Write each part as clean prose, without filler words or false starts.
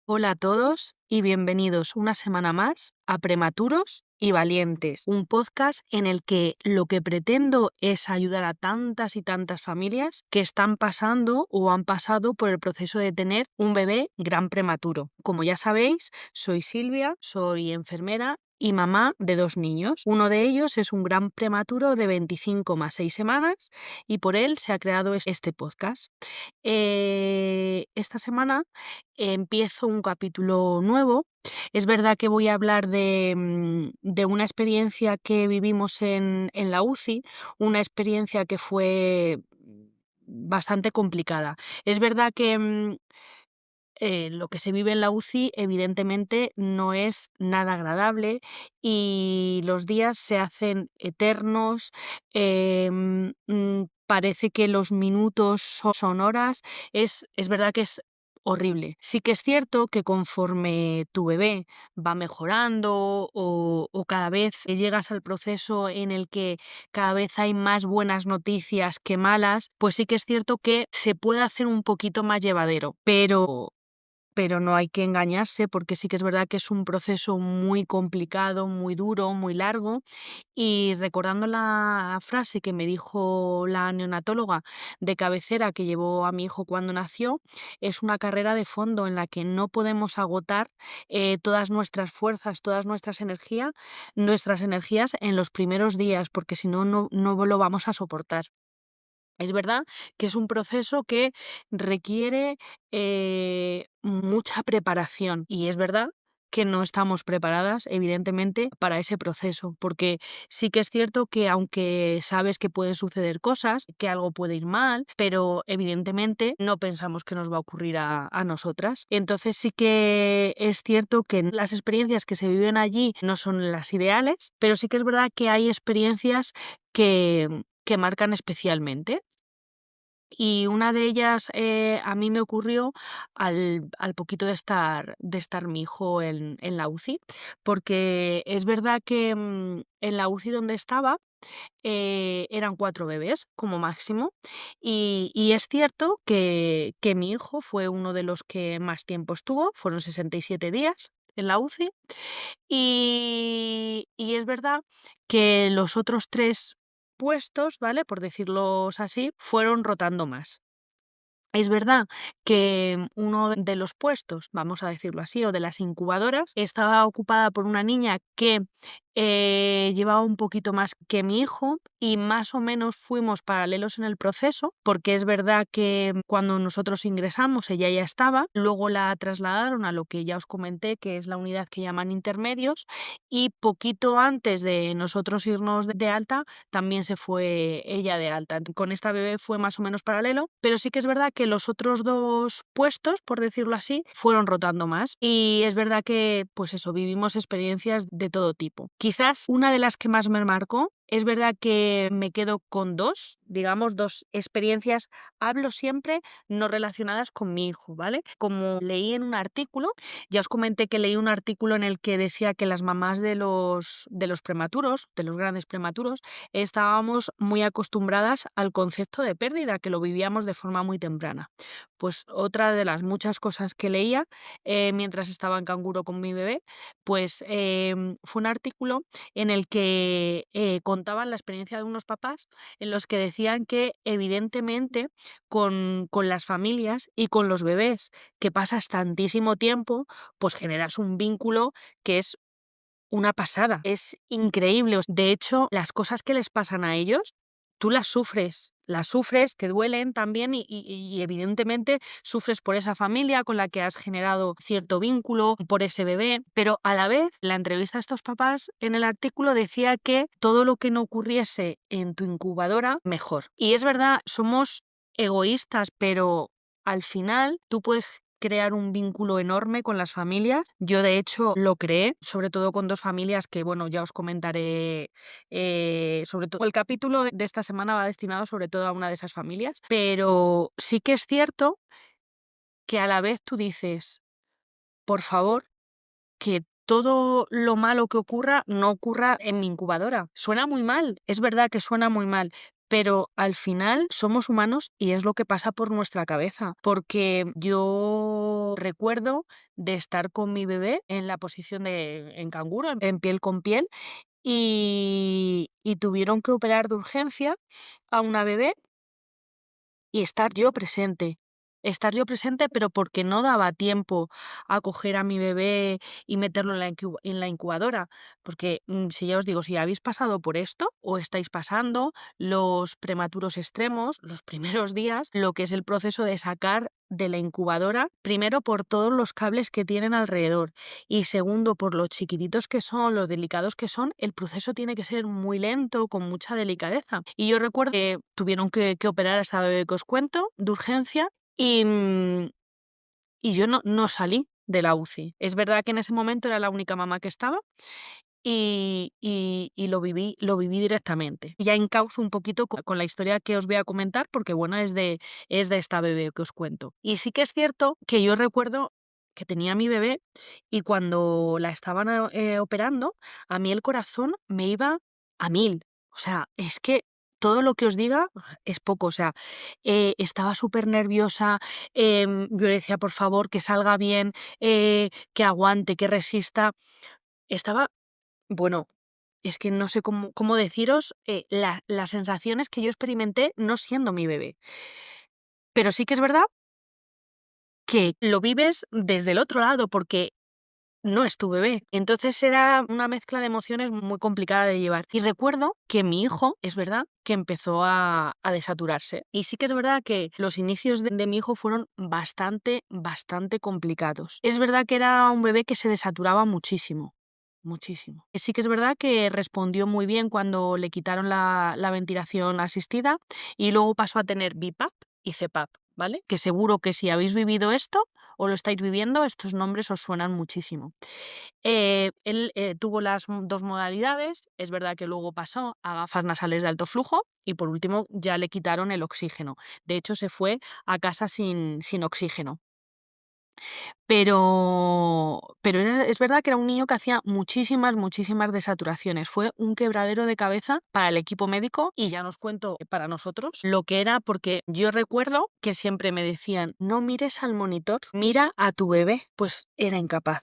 Hola a todos y bienvenidos una semana más a Prematuros y Valientes, un podcast en el que lo que pretendo es ayudar a tantas y tantas familias que están pasando o han pasado por el proceso de tener un bebé gran prematuro. Como ya sabéis, soy Silvia, soy enfermera y mamá de 2 niños. Uno de ellos es un gran prematuro de 25 más 6 semanas y por él se ha creado este podcast. Esta semana empiezo un capítulo nuevo. Es verdad que voy a hablar de una experiencia que vivimos en la UCI, una experiencia que fue bastante complicada. Es verdad que lo que se vive en la UCI evidentemente no es nada agradable y los días se hacen eternos, parece que los minutos son horas, es verdad que es horrible. Sí que es cierto que conforme tu bebé va mejorando o cada vez llegas al proceso en el que cada vez hay más buenas noticias que malas, pues sí que es cierto que se puede hacer un poquito más llevadero, pero no hay que engañarse porque sí que es verdad que es un proceso muy complicado, muy duro, muy largo. Y recordando la frase que me dijo la neonatóloga de cabecera que llevó a mi hijo cuando nació, es una carrera de fondo en la que no podemos agotar todas nuestras fuerzas, todas nuestras energías en los primeros días, porque si no, no lo vamos a soportar. Es verdad que es un proceso que requiere mucha preparación y es verdad que no estamos preparadas, evidentemente, para ese proceso, porque sí que es cierto que aunque sabes que pueden suceder cosas, que algo puede ir mal, pero evidentemente no pensamos que nos va a ocurrir a nosotras. Entonces sí que es cierto que las experiencias que se viven allí no son las ideales, pero sí que es verdad que hay experiencias que marcan especialmente. Y una de ellas, a mí me ocurrió al poquito de estar mi hijo en la UCI, porque es verdad que, en la UCI donde estaba, eran 4 bebés como máximo, y es cierto que mi hijo fue uno de los que más tiempo estuvo, fueron 67 días en la UCI, y es verdad que los otros 3 puestos, ¿vale?, por decirlos así, fueron rotando más. Es verdad que uno de los puestos, vamos a decirlo así, o de las incubadoras, estaba ocupada por una niña que llevaba un poquito más que mi hijo y más o menos fuimos paralelos en el proceso, porque es verdad que cuando nosotros ingresamos ella ya estaba, luego la trasladaron a lo que ya os comenté, que es la unidad que llaman intermedios, y poquito antes de nosotros irnos de alta, también se fue ella de alta. Con esta bebé fue más o menos paralelo, pero sí que es verdad que los otros 2 puestos, por decirlo así, fueron rotando más. Y es verdad que, pues eso, vivimos experiencias de todo tipo. Quizás una de las que más me marcó, es verdad que me quedo con 2, digamos, 2 experiencias. Hablo siempre no relacionadas con mi hijo, ¿vale? Como leí en un artículo, ya os comenté que leí un artículo en el que decía que las mamás de los prematuros, de los grandes prematuros, estábamos muy acostumbradas al concepto de pérdida, que lo vivíamos de forma muy temprana. Pues otra de las muchas cosas que leía mientras estaba en canguro con mi bebé, pues fue un artículo en el que contaban la experiencia de unos papás en los que decían que evidentemente con las familias y con los bebés que pasas tantísimo tiempo, pues generas un vínculo que es una pasada, es increíble. De hecho, las cosas que les pasan a ellos, tú las sufres, te duelen también y evidentemente sufres por esa familia con la que has generado cierto vínculo, por ese bebé, pero a la vez, la entrevista a estos papás en el artículo decía que todo lo que no ocurriese en tu incubadora, mejor. Y es verdad, somos egoístas, pero al final tú puedes crear un vínculo enorme con las familias. Yo, de hecho, lo creé, sobre todo con 2 familias que, bueno, ya os comentaré, sobre todo el capítulo de esta semana va destinado sobre todo a una de esas familias, pero sí que es cierto que a la vez tú dices: "Por favor, que todo lo malo que ocurra no ocurra en mi incubadora". Suena muy mal, es verdad que suena muy mal, Pero al final somos humanos y es lo que pasa por nuestra cabeza, porque yo recuerdo de estar con mi bebé en la posición de en canguro, en piel con piel, y tuvieron que operar de urgencia a una bebé y estar yo presente. Estar yo presente, pero porque no daba tiempo a coger a mi bebé y meterlo en la incubadora. Porque, si ya os digo, si habéis pasado por esto o estáis pasando los prematuros extremos, los primeros días, lo que es el proceso de sacar de la incubadora, primero por todos los cables que tienen alrededor y segundo por los chiquititos que son, los delicados que son, el proceso tiene que ser muy lento, con mucha delicadeza. Y yo recuerdo que tuvieron que operar a esta bebé que os cuento, de urgencia, y, y yo no salí de la UCI. Es verdad que en ese momento era la única mamá que estaba y lo viví directamente. Ya encauzo un poquito con la historia que os voy a comentar, porque bueno, es de esta bebé que os cuento. Y sí que es cierto que yo recuerdo que tenía a mi bebé y cuando la estaban operando, a mí el corazón me iba a 1000. O sea, es que todo lo que os diga es poco. O sea, estaba súper nerviosa. Yo le decía, por favor, que salga bien, que aguante, que resista. Estaba bueno, es que no sé cómo deciros, las sensaciones que yo experimenté no siendo mi bebé. Pero sí que es verdad que lo vives desde el otro lado, porque no es tu bebé. Entonces era una mezcla de emociones muy complicada de llevar. Y recuerdo que mi hijo, es verdad, que empezó a desaturarse. Y sí que es verdad que los inicios de mi hijo fueron bastante complicados. Es verdad que era un bebé que se desaturaba muchísimo. Muchísimo. Sí que es verdad que respondió muy bien cuando le quitaron la ventilación asistida y luego pasó a tener BiPAP y CPAP, ¿vale? Que seguro que si habéis vivido esto o lo estáis viviendo, estos nombres os suenan muchísimo. Él tuvo las dos modalidades, es verdad que luego pasó a gafas nasales de alto flujo y por último ya le quitaron el oxígeno. De hecho, se fue a casa sin oxígeno. Pero es verdad que era un niño que hacía muchísimas desaturaciones. Fue un quebradero de cabeza para el equipo médico y ya nos cuento para nosotros lo que era, porque yo recuerdo que siempre me decían: "No mires al monitor, mira a tu bebé". Pues era incapaz.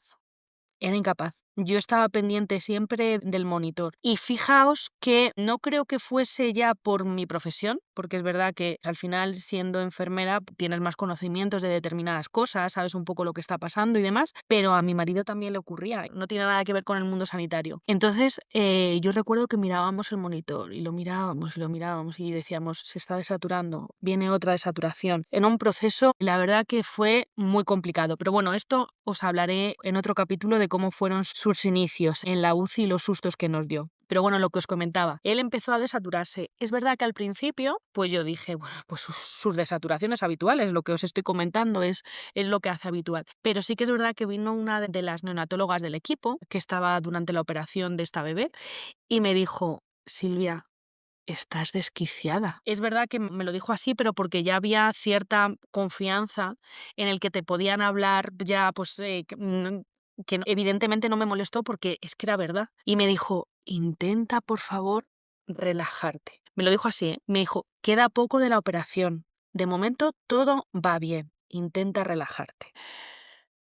Era incapaz. Yo estaba pendiente siempre del monitor. Y fijaos que no creo que fuese ya por mi profesión, porque es verdad que al final, siendo enfermera, tienes más conocimientos de determinadas cosas, sabes un poco lo que está pasando y demás, pero a mi marido también le ocurría. No tiene nada que ver con el mundo sanitario. Entonces, yo recuerdo que mirábamos el monitor y lo mirábamos y decíamos: "Se está desaturando, viene otra desaturación". En un proceso, la verdad que fue muy complicado. Pero bueno, esto os hablaré en otro capítulo de cómo fueron sus inicios en la UCI y los sustos que nos dio. Pero bueno, lo que os comentaba, él empezó a desaturarse. Es verdad que al principio, pues yo dije, bueno, pues sus desaturaciones habituales, lo que os estoy comentando es lo que hace habitual. Pero sí que es verdad que vino una de las neonatólogas del equipo, que estaba durante la operación de esta bebé, y me dijo: "Silvia, estás desquiciada". Es verdad que me lo dijo así, pero porque ya había cierta confianza en el que te podían hablar ya, pues, evidentemente no me molestó porque es que era verdad. Y me dijo: "Intenta, por favor, relajarte". Me lo dijo así, ¿eh? Me dijo: "Queda poco de la operación. De momento todo va bien. Intenta relajarte".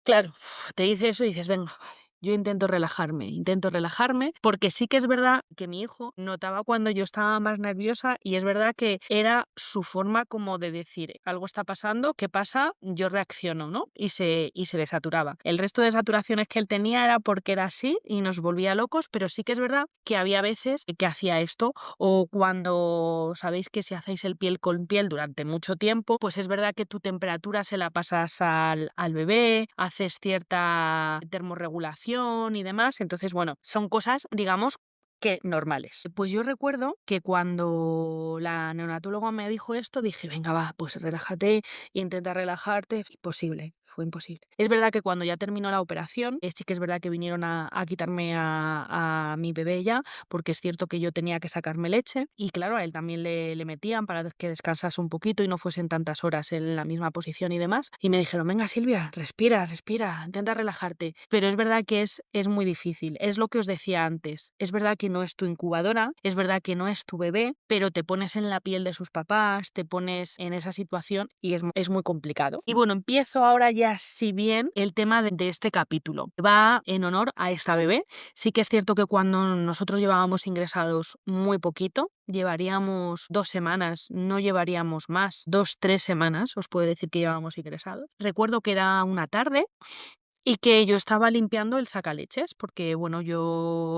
Claro, te dice eso y dices: "Venga, vale". Yo intento relajarme, porque sí que es verdad que mi hijo notaba cuando yo estaba más nerviosa y es verdad que era su forma como de decir: "Algo está pasando, ¿qué pasa?". Yo reacciono, ¿no? Y se desaturaba. El resto de saturaciones que él tenía era porque era así y nos volvía locos, pero sí que es verdad que había veces que hacía esto, o cuando sabéis que si hacéis el piel con piel durante mucho tiempo, pues es verdad que tu temperatura se la pasas al bebé, haces cierta termorregulación y demás. Entonces, bueno, son cosas, digamos, que normales. Pues yo recuerdo que cuando la neonatóloga me dijo esto, dije: "Venga, va, pues relájate, intenta relajarte". Imposible. fue imposible. Es verdad que cuando ya terminó la operación, sí que es verdad que vinieron a quitarme a mi bebé ya, porque es cierto que yo tenía que sacarme leche y claro, a él también le metían para que descansase un poquito y no fuesen tantas horas en la misma posición y demás. Y me dijeron, venga Silvia, respira, respira, intenta relajarte. Pero es verdad que es muy difícil, es lo que os decía antes. Es verdad que no es tu incubadora, es verdad que no es tu bebé, pero te pones en la piel de sus papás, te pones en esa situación y es muy complicado. Y bueno, empiezo ahora ya, si bien, el tema de este capítulo. Va en honor a esta bebé. Sí que es cierto que cuando nosotros llevábamos ingresados muy poquito, llevaríamos 2 semanas, no llevaríamos más, 2, 3 semanas, os puedo decir que llevábamos ingresados. Recuerdo que era una tarde y que yo estaba limpiando el sacaleches, porque bueno,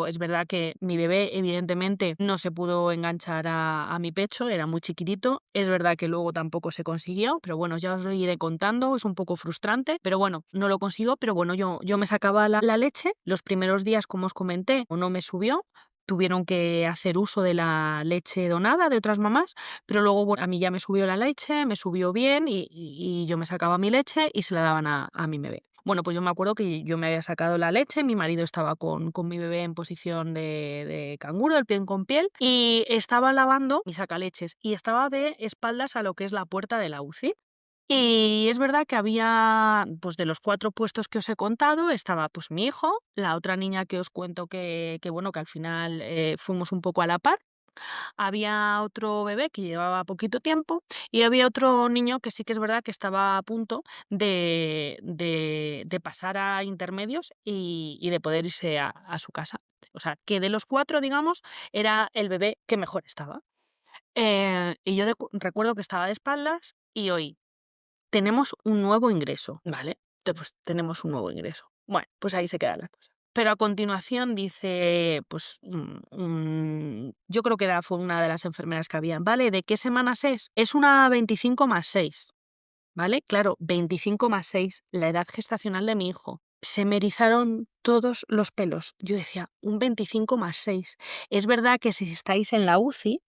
es verdad que mi bebé evidentemente no se pudo enganchar a mi pecho, era muy chiquitito, es verdad que luego tampoco se consiguió, pero bueno, ya os lo iré contando, es un poco frustrante, pero bueno, no lo consiguió, pero bueno, yo me sacaba la leche, los primeros días, como os comenté, no me subió. Tuvieron que hacer uso de la leche donada de otras mamás, pero luego bueno, a mí ya me subió la leche, me subió bien y yo me sacaba mi leche y se la daban a mi bebé. Bueno, pues yo me acuerdo que yo me había sacado la leche, mi marido estaba con mi bebé en posición de canguro, del piel con piel, y estaba lavando mi sacaleches y estaba de espaldas a lo que es la puerta de la UCI. Y es verdad que había, pues de los 4 puestos que os he contado, estaba pues mi hijo, la otra niña que os cuento que bueno, que al final fuimos un poco a la par. Había otro bebé que llevaba poquito tiempo y había otro niño que sí que es verdad que estaba a punto de pasar a intermedios y de poder irse a su casa. O sea, que de los 4, digamos, era el bebé que mejor estaba. Y yo recuerdo que estaba de espaldas y oí, tenemos un nuevo ingreso, ¿vale? Pues tenemos un nuevo ingreso. Bueno, pues ahí se queda la cosa. Pero a continuación dice, pues, yo creo que fue una de las enfermeras que había, ¿vale? ¿De qué semanas es? Es una 25+6, ¿vale? Claro, 25+6, la edad gestacional de mi hijo. Se me erizaron todos los pelos. Yo decía, un 25+6. Es verdad que si estáis en la UCI,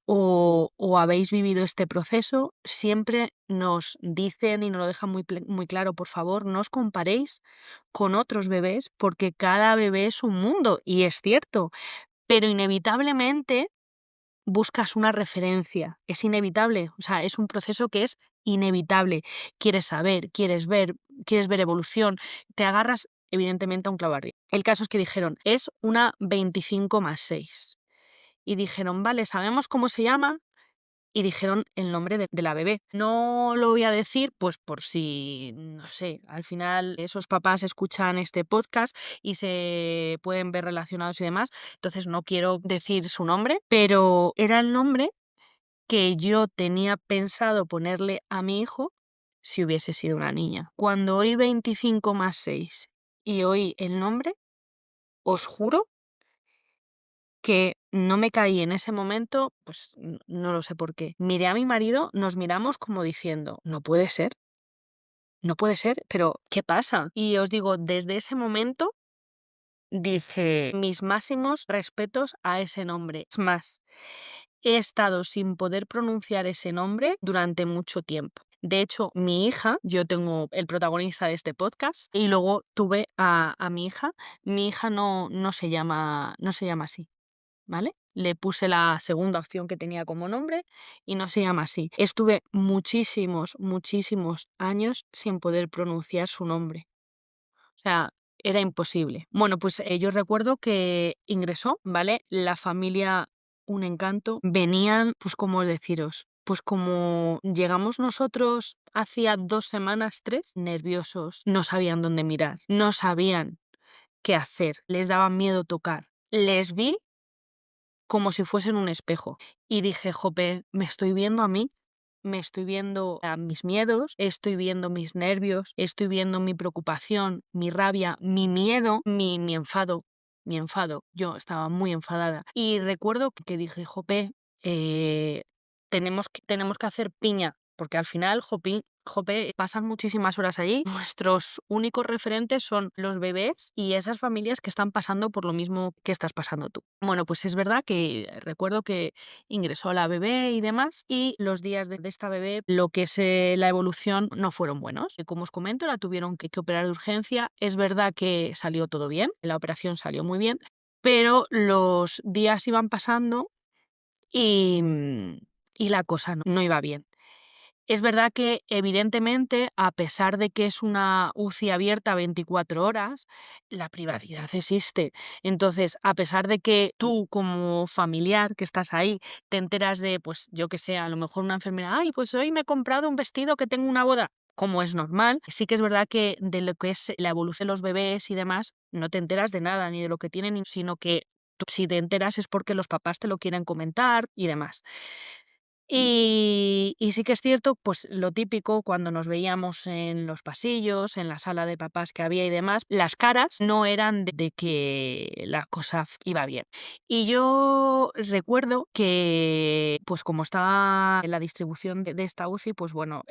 o habéis vivido este proceso, siempre nos dicen y nos lo dejan muy claro, por favor, no os comparéis con otros bebés porque cada bebé es un mundo, y es cierto, pero inevitablemente buscas una referencia, es inevitable, o sea, es un proceso que es inevitable. Quieres saber, quieres ver evolución, te agarras evidentemente a un clavo ardiendo. El caso es que dijeron, es una 25+6. Y dijeron, vale, ¿sabemos cómo se llama? Y dijeron el nombre de la bebé. No lo voy a decir, pues por si, no sé, al final esos papás escuchan este podcast y se pueden ver relacionados y demás. Entonces no quiero decir su nombre, pero era el nombre que yo tenía pensado ponerle a mi hijo si hubiese sido una niña. Cuando oí 25+6 y oí el nombre, os juro que no me caí en ese momento, pues no lo sé por qué. Miré a mi marido, nos miramos como diciendo, no puede ser, no puede ser, pero ¿qué pasa? Y os digo, desde ese momento dije mis máximos respetos a ese nombre. Es más, he estado sin poder pronunciar ese nombre durante mucho tiempo. De hecho, mi hija, yo tengo el protagonista de este podcast y luego tuve a mi hija. Mi hija no se llama así. ¿Vale? Le puse la segunda opción que tenía como nombre y no se llama así. Estuve muchísimos, muchísimos años sin poder pronunciar su nombre. O sea, era imposible. Bueno, pues yo recuerdo que ingresó, ¿vale? La familia, un encanto. Venían, pues, ¿cómo deciros? Pues como llegamos nosotros hacía 2 semanas, 3, nerviosos, no sabían dónde mirar, no sabían qué hacer, les daba miedo tocar. Les vi como si fuesen un espejo. Y dije, jope, me estoy viendo a mí, me estoy viendo a mis miedos, estoy viendo mis nervios, estoy viendo mi preocupación, mi rabia, mi miedo, mi enfado. Mi enfado, yo estaba muy enfadada. Y recuerdo que dije, jope, tenemos que hacer piña porque al final, jope, pasan muchísimas horas allí. Nuestros únicos referentes son los bebés y esas familias que están pasando por lo mismo que estás pasando tú. Bueno, pues es verdad que recuerdo que ingresó la bebé y demás, y los días de esta bebé, lo que es la evolución, no fueron buenos. Como os comento, la tuvieron que operar de urgencia. Es verdad que salió todo bien, la operación salió muy bien, pero los días iban pasando y, y la cosa no iba bien. Es verdad que, evidentemente, a pesar de que es una UCI abierta 24 horas, la privacidad existe. Entonces, a pesar de que tú, como familiar que estás ahí, te enteras de, pues yo que sé, a lo mejor una enfermera, ay, pues hoy me he comprado un vestido que tengo una boda, como es normal, sí que es verdad que de lo que es la evolución de los bebés y demás, no te enteras de nada, ni de lo que tienen, sino que tú, si te enteras es porque los papás te lo quieren comentar y demás. Y sí que es cierto, pues lo típico cuando nos veíamos en los pasillos, en la sala de papás que había y demás, las caras no eran de que la cosa iba bien. Y yo recuerdo que, pues como estaba en la distribución de esta UCI, pues bueno,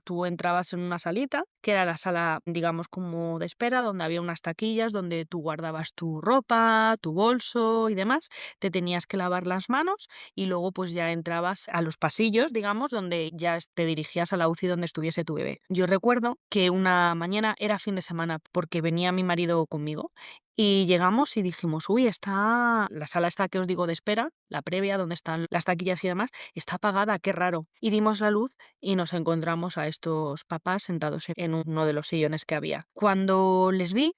tú entrabas en una salita, que era la sala, digamos, como de espera, donde había unas taquillas donde tú guardabas tu ropa, tu bolso y demás, te tenías que lavar las manos y luego pues ya entrabas a los pasillos, digamos, donde ya te dirigías a la UCI donde estuviese tu bebé. Yo recuerdo que una mañana era fin de semana porque venía mi marido conmigo y llegamos y dijimos, uy, está la sala esta que os digo de espera, la previa, donde están las taquillas y demás, está apagada, qué raro. Y dimos la luz y nos encontramos a estos papás sentados en uno de los sillones que había. Cuando les vi,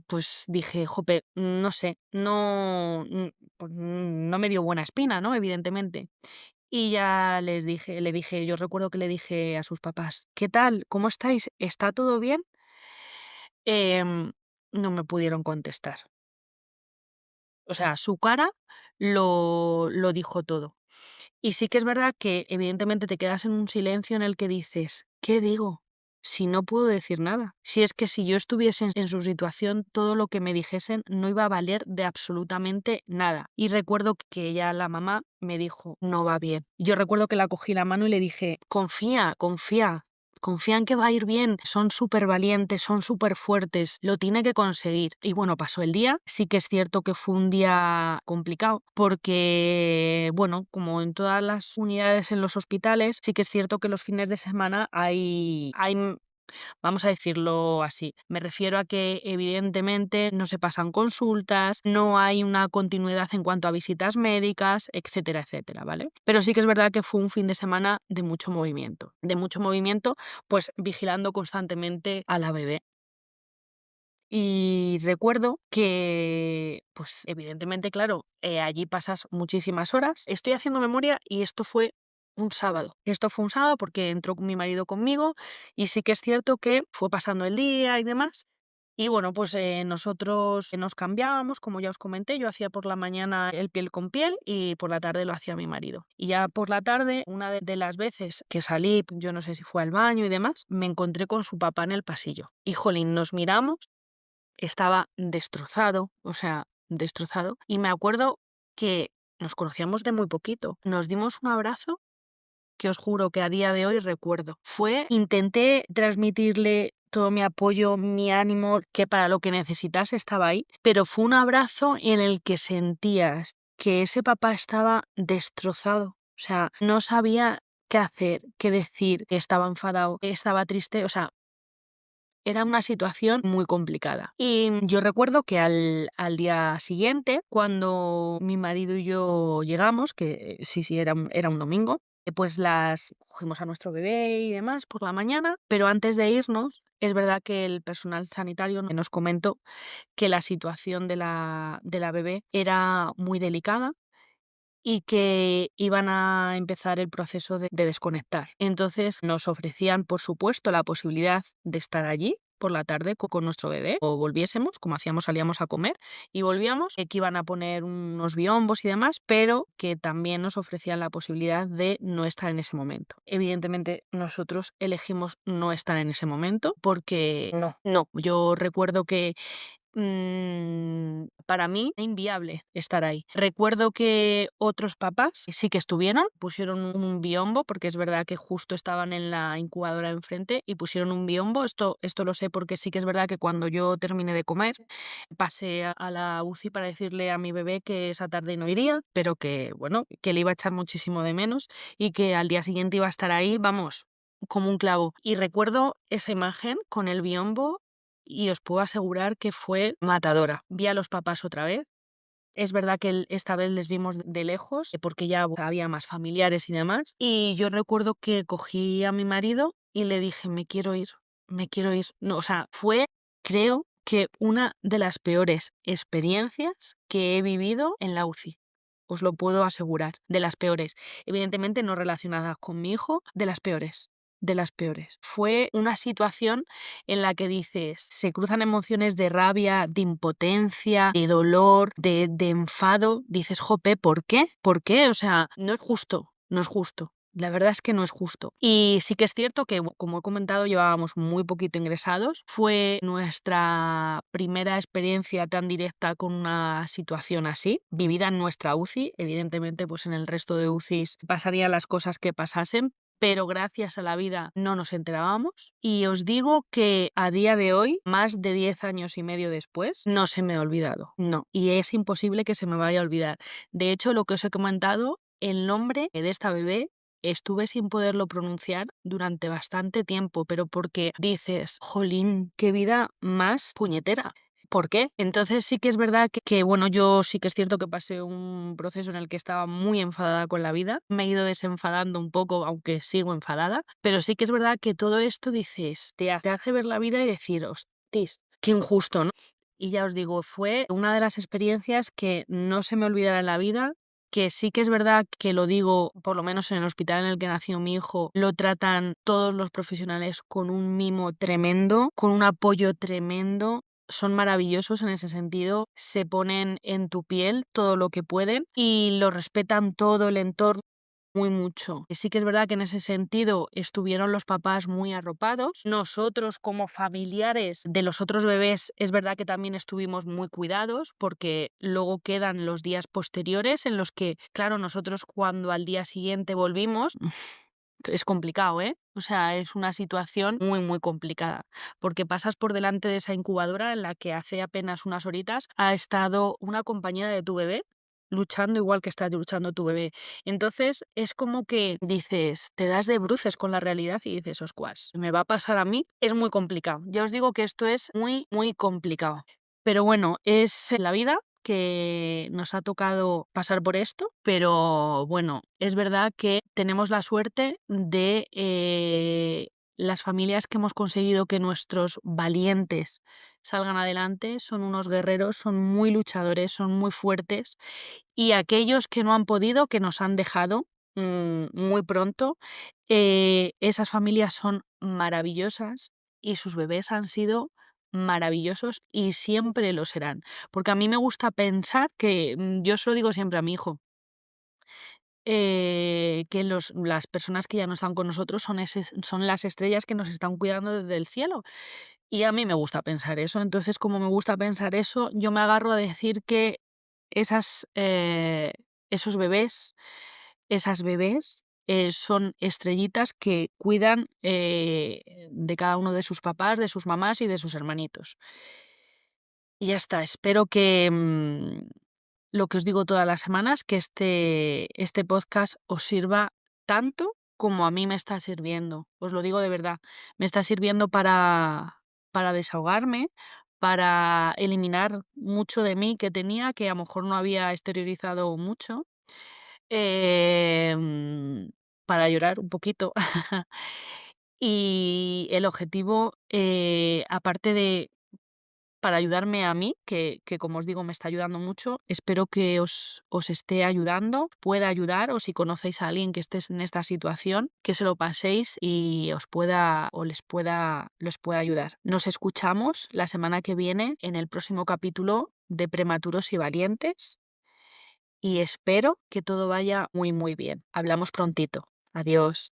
pues dije, jope, no sé, pues, no me dio buena espina, ¿no? Evidentemente. Y ya le dije, yo recuerdo que le dije a sus papás, ¿qué tal? ¿Cómo estáis? ¿Está todo bien? Em, no me pudieron contestar. O sea, su cara lo dijo todo. Y sí que es verdad que, evidentemente, te quedas en un silencio en el que dices, ¿qué digo? Si no puedo decir nada. Si es que si yo estuviese en su situación, todo lo que me dijesen no iba a valer de absolutamente nada. Y recuerdo que ella, la mamá, me dijo, no va bien. Yo recuerdo que la cogí la mano y le dije, confía, confía. Confía en que va a ir bien, son súper valientes, son súper fuertes, lo tiene que conseguir. Y bueno, pasó el día, sí que es cierto que fue un día complicado porque, bueno, como en todas las unidades en los hospitales, sí que es cierto que los fines de semana vamos a decirlo así, me refiero a que evidentemente no se pasan consultas, no hay una continuidad en cuanto a visitas médicas, etcétera, etcétera, ¿vale? Pero sí que es verdad que fue un fin de semana de mucho movimiento, pues vigilando constantemente a la bebé. Y recuerdo que, pues evidentemente, claro, allí pasas muchísimas horas. Estoy haciendo memoria y esto fue un sábado. Esto fue un sábado porque entró mi marido conmigo y sí que es cierto que fue pasando el día y demás. Y bueno, pues nosotros nos cambiábamos, como ya os comenté, yo hacía por la mañana el piel con piel y por la tarde lo hacía mi marido. Y ya por la tarde, una de las veces que salí, yo no sé si fue al baño y demás, me encontré con su papá en el pasillo. Y jolín, nos miramos, estaba destrozado, o sea, destrozado. Y me acuerdo que nos conocíamos de muy poquito. Nos dimos un abrazo que os juro que a día de hoy recuerdo. Intenté transmitirle todo mi apoyo, mi ánimo, que para lo que necesitase estaba ahí, pero fue un abrazo en el que sentías que ese papá estaba destrozado. O sea, no sabía qué hacer, qué decir, que estaba enfadado, que estaba triste, o sea, era una situación muy complicada. Y yo recuerdo que al día siguiente, cuando mi marido y yo llegamos, que sí, era un domingo, pues las cogimos a nuestro bebé y demás por la mañana, pero antes de irnos, es verdad que el personal sanitario nos comentó que la situación de la bebé era muy delicada y que iban a empezar el proceso de desconectar. Entonces nos ofrecían, por supuesto, la posibilidad de estar allí por la tarde con nuestro bebé o volviésemos, como hacíamos, salíamos a comer y volvíamos, que iban a poner unos biombos y demás, pero que también nos ofrecían la posibilidad de no estar en ese momento. Evidentemente, nosotros elegimos no estar en ese momento porque no. Yo recuerdo que para mí inviable estar ahí. Recuerdo que otros papás sí que estuvieron, pusieron un biombo, porque es verdad que justo estaban en la incubadora enfrente y pusieron un biombo. Esto lo sé porque sí que es verdad que cuando yo terminé de comer, pasé a la UCI para decirle a mi bebé que esa tarde no iría, pero que, bueno, que le iba a echar muchísimo de menos y que al día siguiente iba a estar ahí, vamos, como un clavo. Y recuerdo esa imagen con el biombo y os puedo asegurar que fue matadora. Vi a los papás otra vez. Es verdad que esta vez les vimos de lejos, porque ya había más familiares y demás. Y yo recuerdo que cogí a mi marido y le dije, me quiero ir, me quiero ir. No, o sea, fue, creo que una de las peores experiencias que he vivido en la UCI. Os lo puedo asegurar, de las peores. Evidentemente no relacionadas con mi hijo, de las peores. De las peores. Fue una situación en la que dices, se cruzan emociones de rabia, de impotencia, de dolor, de enfado. Dices, jope, ¿por qué? ¿Por qué? O sea, no es justo, no es justo. La verdad es que no es justo. Y sí que es cierto que, como he comentado, llevábamos muy poquito ingresados. Fue nuestra primera experiencia tan directa con una situación así, vivida en nuestra UCI. Evidentemente, pues en el resto de UCIs pasarían las cosas que pasasen, pero gracias a la vida no nos enterábamos. Y os digo que a día de hoy, más de 10 años y medio después, no se me ha olvidado. No. Y es imposible que se me vaya a olvidar. De hecho, lo que os he comentado, el nombre de esta bebé estuve sin poderlo pronunciar durante bastante tiempo, pero porque dices, jolín, qué vida más puñetera. ¿Por qué? Entonces sí que es verdad que, bueno, yo sí que es cierto que pasé un proceso en el que estaba muy enfadada con la vida. Me he ido desenfadando un poco, aunque sigo enfadada. Pero sí que es verdad que todo esto, dices, te hace ver la vida y decir, hostis, qué injusto, ¿no? Y ya os digo, fue una de las experiencias que no se me olvidará en la vida, que sí que es verdad que lo digo, por lo menos en el hospital en el que nació mi hijo, lo tratan todos los profesionales con un mimo tremendo, con un apoyo tremendo. Son maravillosos en ese sentido, se ponen en tu piel todo lo que pueden y lo respetan todo el entorno muy mucho. Sí que es verdad que en ese sentido estuvieron los papás muy arropados. Nosotros como familiares de los otros bebés es verdad que también estuvimos muy cuidados porque luego quedan los días posteriores en los que, claro, nosotros cuando al día siguiente volvimos, es complicado, ¿eh? O sea, es una situación muy, muy complicada, porque pasas por delante de esa incubadora en la que hace apenas unas horitas ha estado una compañera de tu bebé luchando igual que está luchando tu bebé. Entonces, es como que dices, te das de bruces con la realidad y dices, oscuas, ¿me va a pasar a mí? Es muy complicado. Ya os digo que esto es muy, muy complicado. Pero bueno, es la vida que nos ha tocado pasar por esto, pero bueno, es verdad que tenemos la suerte de las familias que hemos conseguido que nuestros valientes salgan adelante, son unos guerreros, son muy luchadores, son muy fuertes, y aquellos que no han podido, que nos han dejado muy pronto, esas familias son maravillosas y sus bebés han sido maravillosos y siempre lo serán. Porque a mí me gusta pensar que, yo se lo digo siempre a mi hijo, que las personas que ya no están con nosotros son las estrellas que nos están cuidando desde el cielo. Y a mí me gusta pensar eso. Entonces, como me gusta pensar eso, yo me agarro a decir que esos bebés, esas bebés, son estrellitas que cuidan de cada uno de sus papás, de sus mamás y de sus hermanitos. Y ya está, espero que lo que os digo todas las semanas, que este podcast os sirva tanto como a mí me está sirviendo. Os lo digo de verdad, me está sirviendo para desahogarme, para eliminar mucho de mí que tenía, que a lo mejor no había exteriorizado mucho, em, para llorar un poquito. Y el objetivo, aparte de para ayudarme a mí, que como os digo me está ayudando mucho. Espero que os esté ayudando, pueda ayudar, o si conocéis a alguien que esté en esta situación, que se lo paséis y os pueda o les pueda ayudar. Nos escuchamos la semana que viene en el próximo capítulo de Prematuros y Valientes y espero que todo vaya muy muy bien. Hablamos prontito. Adiós.